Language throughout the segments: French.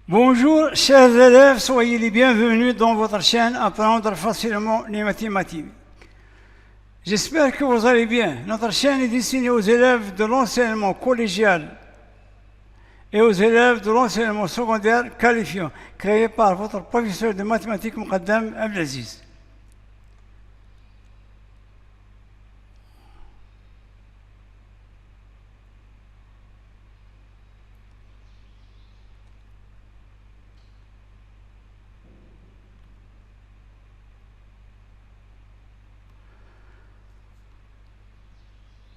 Bonjour, chers élèves, soyez les bienvenus dans votre chaîne Apprendre facilement les mathématiques. J'espère que vous allez bien. Notre chaîne est destinée aux élèves de l'enseignement collégial et aux élèves de l'enseignement secondaire qualifiant, créée par votre professeur de mathématiques Moukaddam Abdelaziz.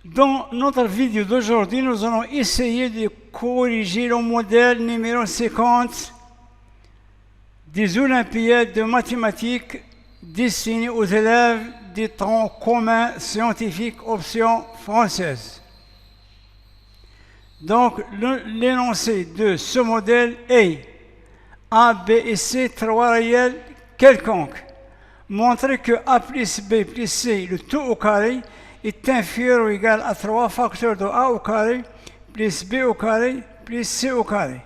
Dans notre vidéo d'aujourd'hui, nous allons essayer de corriger le modèle numéro 50 des Olympiades de mathématiques destinées aux élèves des troncs communs scientifiques option française. Donc, l'énoncé de ce modèle est A, B et C, trois réels quelconques. Montrer que A plus B plus C, le tout au carré, est inférieur ou égal à 3 facteurs de A au carré plus B au carré plus C au carré.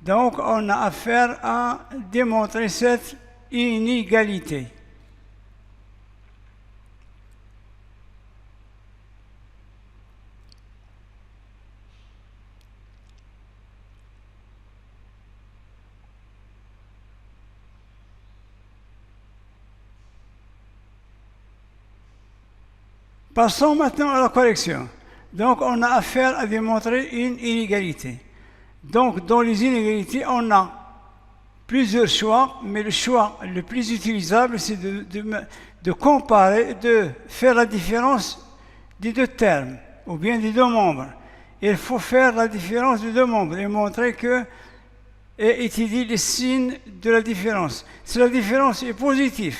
Donc, on a affaire à démontrer cette inégalité. Passons maintenant à la correction. Donc, on a affaire à démontrer une inégalité. Donc, dans les inégalités, on a plusieurs choix, mais le choix le plus utilisable, c'est de comparer, de faire la différence des deux termes, ou bien des deux membres. Il faut faire la différence des deux membres et montrer que et étudier les signes de la différence. Si la différence est positive,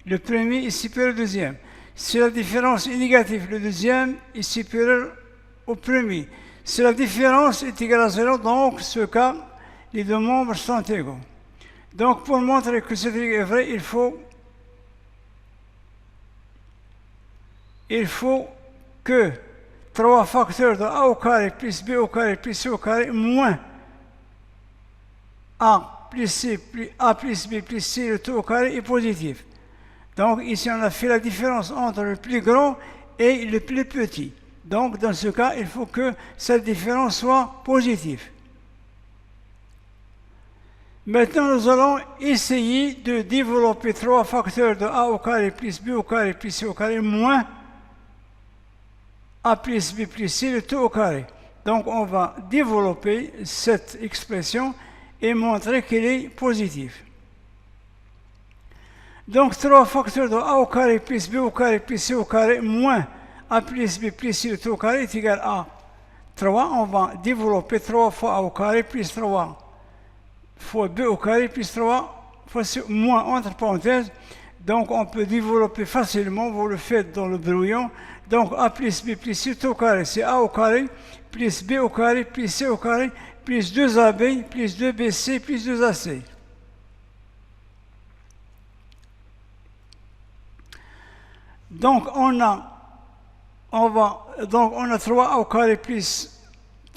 le premier est supérieur au deuxième. Si la différence est négative, le deuxième est supérieur au premier. Si la différence est égale à 0, donc, dans ce cas, les deux membres sont égaux. Donc, pour montrer que ce truc est vrai, il faut que 3 facteurs de A au carré plus B au carré plus C au carré moins A plus C plus A plus B plus C, le tout au carré est positif. Donc ici, on a fait la différence entre le plus grand et le plus petit. Donc dans ce cas, il faut que cette différence soit positive. Maintenant, nous allons essayer de développer 3 facteurs de A au carré plus B au carré plus C au carré moins A plus B plus C, le tout au carré. Donc on va développer cette expression et montrer qu'elle est positive. Donc, 3 facteurs de A au carré plus B au carré plus C au carré moins A plus B plus C au carré est égal à 3. On va développer 3 fois A au carré plus 3 fois B au carré plus 3 fois C moins entre parenthèses. Donc, on peut développer facilement, vous le faites dans le brouillon. Donc, A plus B plus C au carré, c'est A au carré plus B au carré plus C au carré plus 2AB plus 2BC plus 2AC. Donc, on a 3A au carré plus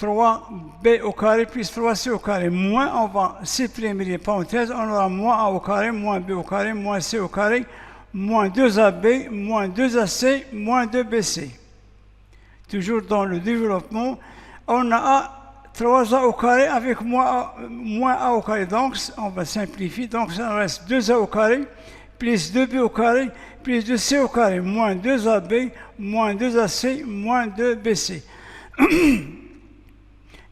3B au carré plus 3C au carré. Moins, on va supprimer les parenthèses. On aura moins A au carré, moins B au carré, moins C au carré, moins 2AB, moins 2AC, moins 2BC. Toujours dans le développement, on a 3A au carré avec moins A au carré. Donc, on va simplifier. Donc, ça reste 2A au carré plus 2B au carré plus 2C au carré, moins 2AB, moins 2AC, moins 2BC.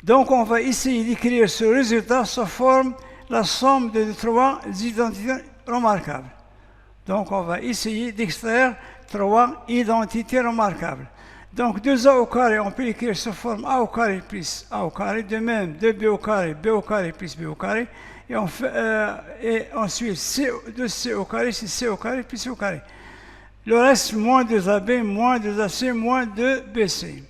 Donc, on va essayer d'écrire ce résultat sous forme la somme de 3 identités remarquables. Donc, on va essayer d'extraire 3 identités remarquables. Donc, 2A au carré, on peut écrire sous forme A au carré plus A au carré, de même 2B au carré plus B au carré, et ensuite 2C au carré, c'est C au carré plus C au carré. Le reste, moins 2AB, moins 2AC, moins 2BC.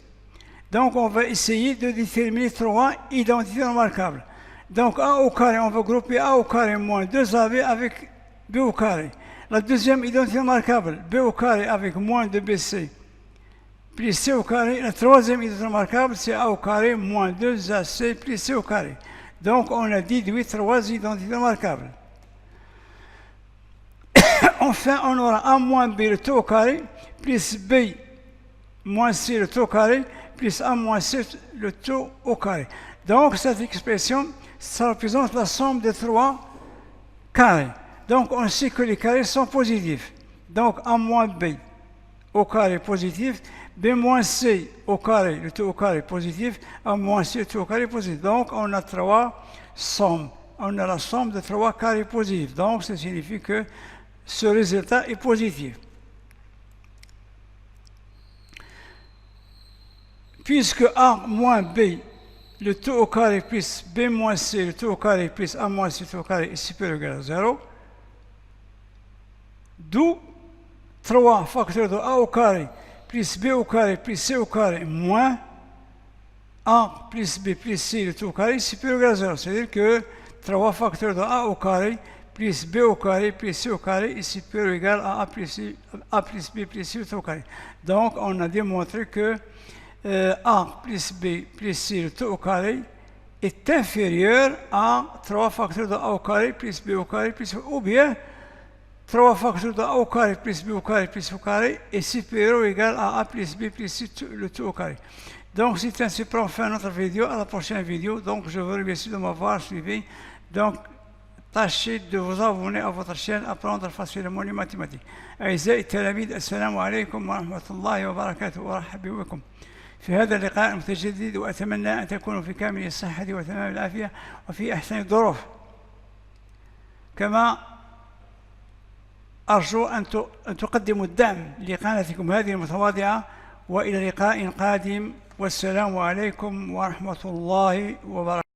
Donc, on va essayer de déterminer 3 identités remarquables. Donc, A au carré, on va grouper A au carré moins 2AB avec B au carré. La deuxième identité remarquable, B au carré avec moins 2BC plus C au carré. La troisième identité remarquable, c'est A au carré moins 2AC plus C au carré. Donc on a déduit 3 identités remarquables. Enfin, on aura A moins B le tout au carré, plus B moins C le tout au carré, plus A moins C le tout au carré. Donc cette expression, ça représente la somme des 3 carrés. Donc on sait que les carrés sont positifs. Donc A moins B au carré positif, B moins C au carré, le tout au carré positif, A moins C le tout au carré positif. Donc on a 3 sommes. On a la somme de 3 carrés positifs. Donc ça signifie que ce résultat est positif. Puisque A moins B, le tout au carré plus B moins C, le tout au carré plus A moins C, le tout au carré est supérieur ou égal à 0, d'où 3 facteurs de A au carré plus B au carré plus C au carré moins A plus B plus C, le tout au carré est supérieur ou égal à 0. C'est-à-dire que 3 facteurs de A au carré plus B au carré plus C au carré est supérieur ou égal à A plus B plus C, le tout au carré. Donc on a démontré que A plus B plus C le tout au carré est inférieur à 3 facteurs de A au carré plus B au carré plus C, ou bien 3 facteurs de A au carré plus B au carré plus C au carré est supérieur ou égal à A plus B plus C le tout au carré. Donc c'est ainsi pour fin notre vidéo. À la prochaine vidéo. Donc je vous remercie de m'avoir suivi. Donc tâchez de vous abonner à votre chaîne Apprendre facilement les mathématiques. أعزائي التلاميذ السلام عليكم ورحمة الله وبركاته وأرحب بكم في هذا اللقاء المتجدد، وأتمنى أن تكونوا في كامل الصحة وتمام العافية وفي أحسن الظروف. كما أرجو أن تقدموا الدعم لقناتكم هذه المتواضعة، وإلى لقاء قادم، والسلام عليكم ورحمة الله وبركاته.